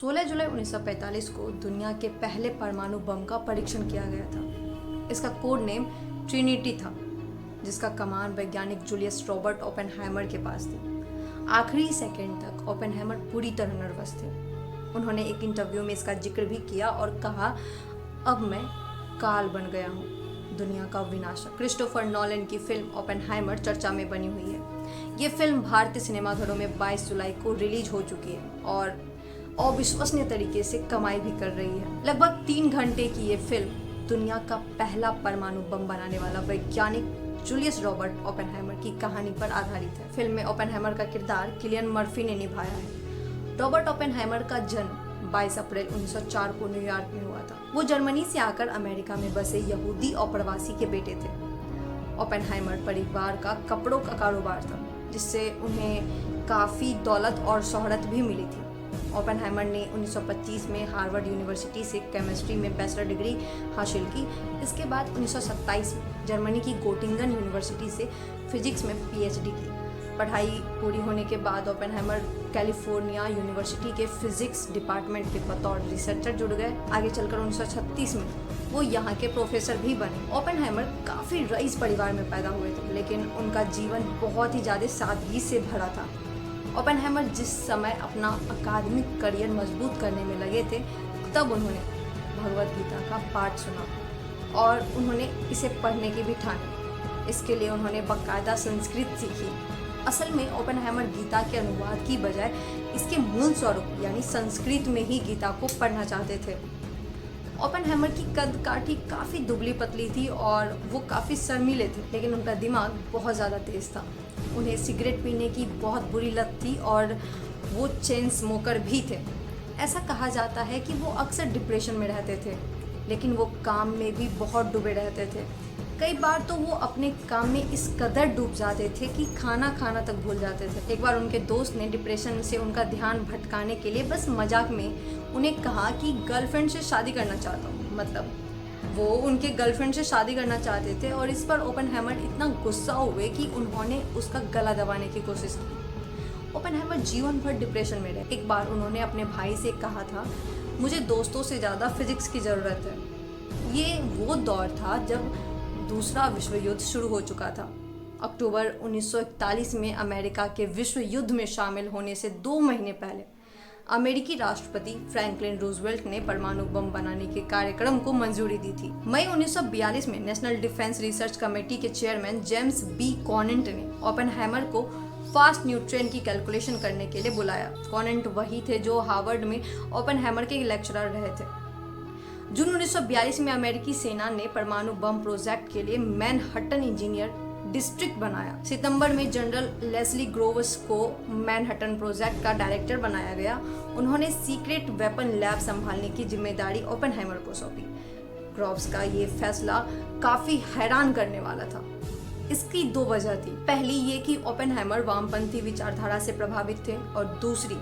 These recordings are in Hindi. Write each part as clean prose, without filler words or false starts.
16 जुलाई 1945 को दुनिया के पहले परमाणु बम का परीक्षण किया गया था। इसका कोड नेम ट्रिनिटी था, जिसका कमान वैज्ञानिक जूलियस रॉबर्ट ओपेनहाइमर के पास थी। आखिरी सेकंड तक ओपेनहाइमर पूरी तरह नर्वस थे। उन्होंने एक इंटरव्यू में इसका जिक्र भी किया और कहा, अब मैं काल बन गया हूँ, दुनिया का विनाशक। क्रिस्टोफर नॉलन की फिल्म ओपेनहाइमर चर्चा में बनी हुई है। ये फिल्म भारतीय सिनेमाघरों में 22 जुलाई को रिलीज हो चुकी है और अविश्वसनीय तरीके से कमाई भी कर रही है। लगभग 3 घंटे की ये फिल्म दुनिया का पहला परमाणु बम बनाने वाला वैज्ञानिक जूलियस रॉबर्ट ओपेनहाइमर की कहानी पर आधारित है। फिल्म में ओपेनहाइमर का किरदार किलियन मर्फी ने निभाया है। रॉबर्ट ओपेनहाइमर का जन्म 22 अप्रैल 1904 को न्यूयॉर्क में हुआ था। वो जर्मनी से आकर अमेरिका में बसे यहूदी और प्रवासी के बेटे थे। ओपेनहाइमर परिवार का कपड़ों का कारोबार था, जिससे उन्हें काफ़ी दौलत और शोहरत भी मिली थी। ओपेनहाइमर ने 1925 में हार्वर्ड यूनिवर्सिटी से केमिस्ट्री में बैचलर डिग्री हासिल की। इसके बाद 1927 में जर्मनी की गोटिंगन यूनिवर्सिटी से फिजिक्स में पीएचडी की। पढ़ाई पूरी होने के बाद ओपेनहाइमर कैलिफोर्निया यूनिवर्सिटी के फिजिक्स डिपार्टमेंट के बतौर रिसर्चर जुड़ गए। आगे चलकर 1936 में वो यहाँ के प्रोफेसर भी बने। ओपेनहाइमर काफ़ी रईस परिवार में पैदा हुए थे, लेकिन उनका जीवन बहुत ही ज़्यादा सादगी से भरा था। ओपेनहाइमर जिस समय अपना अकादमिक करियर मजबूत करने में लगे थे, तब उन्होंने भगवद गीता का पाठ सुना और उन्होंने इसे पढ़ने की भी ठानी। इसके लिए उन्होंने बाकायदा संस्कृत सीखी। असल में ओपेनहाइमर गीता के अनुवाद की बजाय इसके मूल स्वरूप यानी संस्कृत में ही गीता को पढ़ना चाहते थे। ओपेनहाइमर की कद काठी काफ़ी दुबली पतली थी और वो काफ़ी शर्मीले थे, लेकिन उनका दिमाग बहुत ज़्यादा तेज़ था। उन्हें सिगरेट पीने की बहुत बुरी लत थी और वो चेन स्मोकर भी थे। ऐसा कहा जाता है कि वो अक्सर डिप्रेशन में रहते थे, लेकिन वो काम में भी बहुत डूबे रहते थे। कई बार तो वो अपने काम में इस कदर डूब जाते थे कि खाना खाना तक भूल जाते थे। एक बार उनके दोस्त ने डिप्रेशन से उनका ध्यान भटकाने के लिए बस मजाक में उन्हें कहा कि गर्लफ्रेंड से शादी करना चाहता हूँ। मतलब वो उनके गर्लफ्रेंड से शादी करना चाहते थे और इस पर ओपेनहाइमर इतना गुस्सा हुए कि उन्होंने उसका गला दबाने की कोशिश की। ओपेनहाइमर जीवन भर डिप्रेशन में रहे। एक बार उन्होंने अपने भाई से कहा था, मुझे दोस्तों से ज़्यादा फिजिक्स की ज़रूरत है। ये वो दौर था जब दूसरा विश्व युद्ध शुरू हो चुका था। अक्टूबर 1941 में अमेरिका के विश्व युद्ध में शामिल होने से 2 महीने पहले अमेरिकी राष्ट्रपति फ्रैंकलिन रूजवेल्ट ने परमाणु बम बनाने के कार्यक्रम को मंजूरी दी थी। मई 1942 में नेशनल डिफेंस रिसर्च कमेटी के चेयरमैन जेम्स बी कॉनेंट ने ओपेनहाइमर को फास्ट न्यूट्रॉन की कैलकुलेशन करने के लिए बुलाया। कॉनेंट वही थे जो हार्वर्ड में ओपेनहाइमर के लेक्चरर रहे थे। जून 1942 में अमेरिकी सेना ने परमाणु बम प्रोजेक्ट के लिए मैनहट्टन इंजीनियर डिस्ट्रिक्ट बनाया। सितंबर में जनरल लेस्ली ग्रोव्स को मैनहट्टन प्रोजेक्ट का डायरेक्टर बनाया गया। उन्होंने सीक्रेट वेपन लैब संभालने की जिम्मेदारी ओपेनहाइमर को सौंपी। ग्रोव्स का ये फैसला काफी हैरान करने वाला था। इसकी 2 वजह थी। पहली ये कि ओपेनहाइमर वामपंथी विचारधारा से प्रभावित थे और दूसरी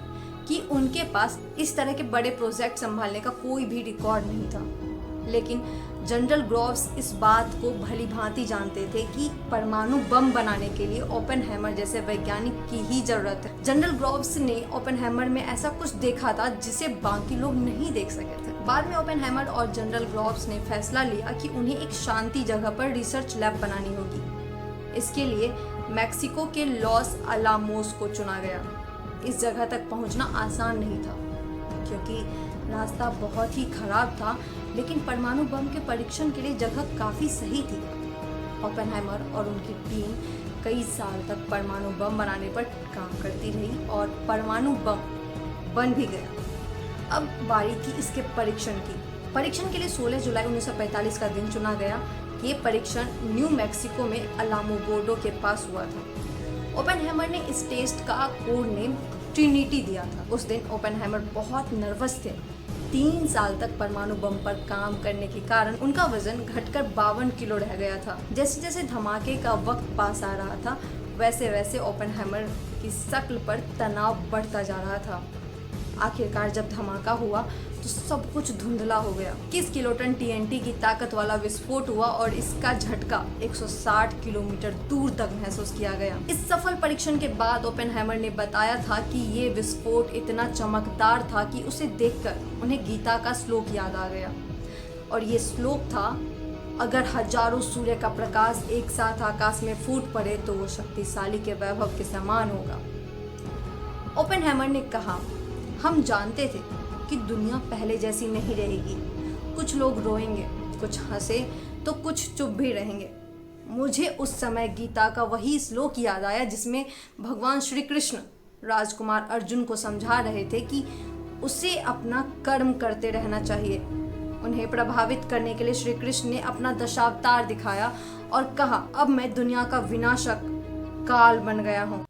कि उनके पास इस तरह के बड़े प्रोजेक्ट संभालने का कोई भी रिकॉर्ड नहीं था। लेकिन जनरल ग्रोव्स इस बात को भली भांति जानते थे कि परमाणु बम बनाने के लिए ओपेनहाइमर जैसे वैज्ञानिक की ही जरूरत है। जनरल ग्रोव्स ने ओपेनहाइमर में ऐसा कुछ देखा था जिसे बाकी लोग नहीं देख सके थे। बाद में ओपेनहाइमर और जनरल ग्रोव्स ने फैसला लिया कि उन्हें एक शांति जगह पर रिसर्च लैब बनानी होगी। इसके लिए मैक्सिको के लॉस अलामोस को चुना गया। इस जगह तक पहुंचना आसान नहीं था, क्योंकि रास्ता बहुत ही खराब था, लेकिन परमाणु बम के परीक्षण के लिए जगह काफ़ी सही थी। ओपेनहाइमर और उनकी टीम कई साल तक परमाणु बम बनाने पर काम करती रही और परमाणु बम बन भी गया। अब बारी थी इसके परीक्षण की। परीक्षण के लिए 16 जुलाई 1945 का दिन चुना गया। ये परीक्षण न्यू मैक्सिको में अलामोगोर्डो के पास हुआ था। ओपेनहाइमर ने इस टेस्ट का कोड नेम ट्रिनिटी दिया था। उस दिन ओपेनहाइमर बहुत नर्वस थे। 3 साल तक परमाणु बम पर काम करने के कारण उनका वजन घटकर 52 किलो रह गया था। जैसे जैसे धमाके का वक्त पास आ रहा था, वैसे वैसे ओपेनहाइमर की शक्ल पर तनाव बढ़ता जा रहा था। आखिरकार जब धमाका हुआ तो सब कुछ धुंधला हो गया। 21 किलोटन टीएनटी की ताकत वाला विस्फोट हुआ और इसका झटका 160 किलोमीटर दूर तक महसूस किया गया। इस सफल परीक्षण के बाद ओपेनहाइमर ने बताया था कि ये विस्फोट इतना चमकदार था कि उसे देखकर उन्हें गीता का श्लोक याद आ गया, और ये श्लोक था, अगर हजारों सूर्य का प्रकाश एक साथ आकाश में फूट पड़े तो वो शक्तिशाली के वैभव के समान होगा। ओपेनहाइमर ने कहा, हम जानते थे कि दुनिया पहले जैसी नहीं रहेगी। कुछ लोग रोएंगे, कुछ हंसे तो कुछ चुप भी रहेंगे। मुझे उस समय गीता का वही श्लोक याद आया जिसमें भगवान श्री कृष्ण राजकुमार अर्जुन को समझा रहे थे कि उसे अपना कर्म करते रहना चाहिए। उन्हें प्रभावित करने के लिए श्री कृष्ण ने अपना दशावतार दिखाया और कहा, अब मैं दुनिया का विनाशक काल बन गया हूँ।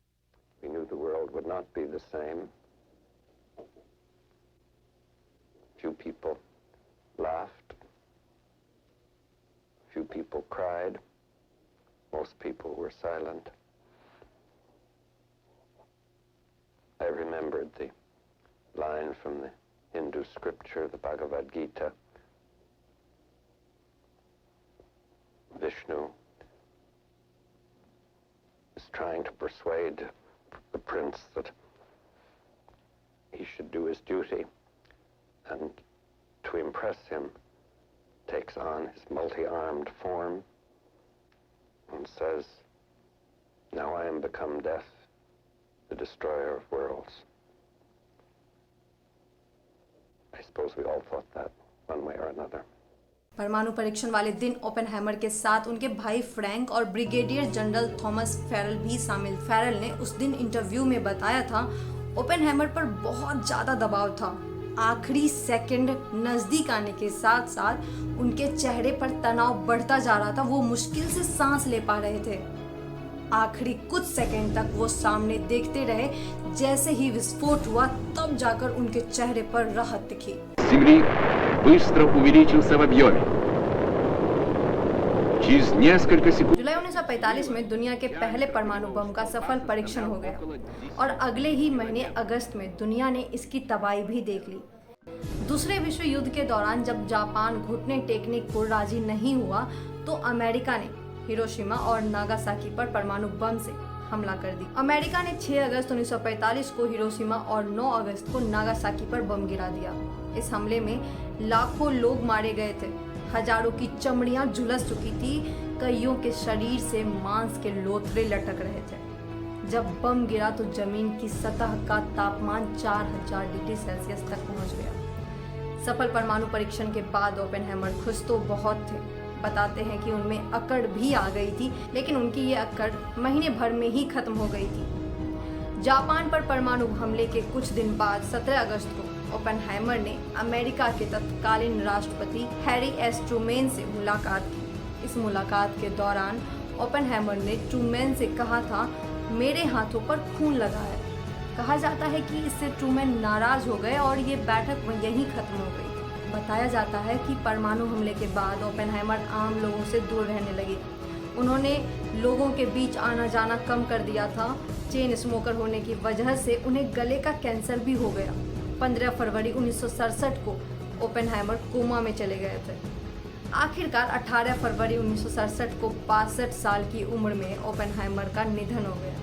Few people laughed, few people cried, most people were silent. I remembered the line from the Hindu scripture, the Bhagavad Gita. Vishnu is trying to persuade the prince that he should do his duty, and to impress him takes on his multi-armed form and says, now I am become death, the destroyer of worlds. I suppose we all thought that one way or another. परमाणु परीक्षण वाले दिन ओपेनहाइमर के साथ उनके भाई फ्रैंक और ब्रिगेडियर जनरल थॉमस फेरल भी शामिल। फेरल ने उस दिन इंटरव्यू में बताया था, ओपेनहाइमर पर बहुत ज़्यादा दबाव था। आखिरी सेकंड नज़दीक आने के साथ साथ उनके चेहरे पर तनाव बढ़ता जा रहा था। वो मुश्किल से सांस ले पा रहे थे। आखिरी कुछ सेकंड तक वो सामने देखते रहे। जैसे ही विस्फोट हुआ तब जाकर उनके चेहरे पर राहत दिखी। Земли быстро увеличился в объеме. Через несколько секунд जुलाई 1945 में दुनिया के पहले परमाणु बम का सफल परीक्षण हो गया और अगले ही महीने अगस्त में दुनिया ने इसकी तबाही भी देख ली। दूसरे विश्व युद्ध के दौरान जब जापान घुटने टेकने को राजी नहीं हुआ तो अमेरिका ने हिरोशिमा और नागासाकी पर परमाणु बम से हमला कर दी। अमेरिका ने 6 अगस्त 1945 को हिरोशिमा और 9 अगस्त को नागासाकी पर बम गिरा दिया। इस हमले में लाखों लोग मारे गए थे, हजारों की चमड़ियां झुलस चुकी थी, कईयों के शरीर से मांस के लोथड़े लटक रहे थे। जब बम गिरा तो जमीन की सतह का तापमान 4000 डिग्री सेल्सियस तक पहुंच गया। सफल परमाणु परीक्षण के बाद ओपेनहाइमर खुश तो बहुत थे। बताते हैं कि उनमें अकड़ भी आ गई थी, लेकिन उनकी ये अकड़ महीने भर में ही खत्म हो गई थी। जापान पर परमाणु हमले के कुछ दिन बाद 17 अगस्त को ओपेनहाइमर ने अमेरिका के तत्कालीन राष्ट्रपति हैरी एस ट्रूमैन से मुलाकात की। इस मुलाकात के दौरान ओपेनहाइमर ने ट्रूमैन से कहा था, मेरे हाथों पर खून लगा है। कहा जाता है कि इससे ट्रूमैन नाराज हो गए और ये बैठक यहीं खत्म हो गई। बताया जाता है कि परमाणु हमले के बाद ओपेनहाइमर आम लोगों से दूर रहने लगे। उन्होंने लोगों के बीच आना जाना कम कर दिया था। चेन स्मोकर होने की वजह से उन्हें गले का कैंसर भी हो गया। 15 फरवरी 1967 को ओपेनहाइमर कोमा में चले गए थे। आखिरकार 18 फरवरी 1967 को 62 साल की उम्र में ओपेनहाइमर का निधन हो गया।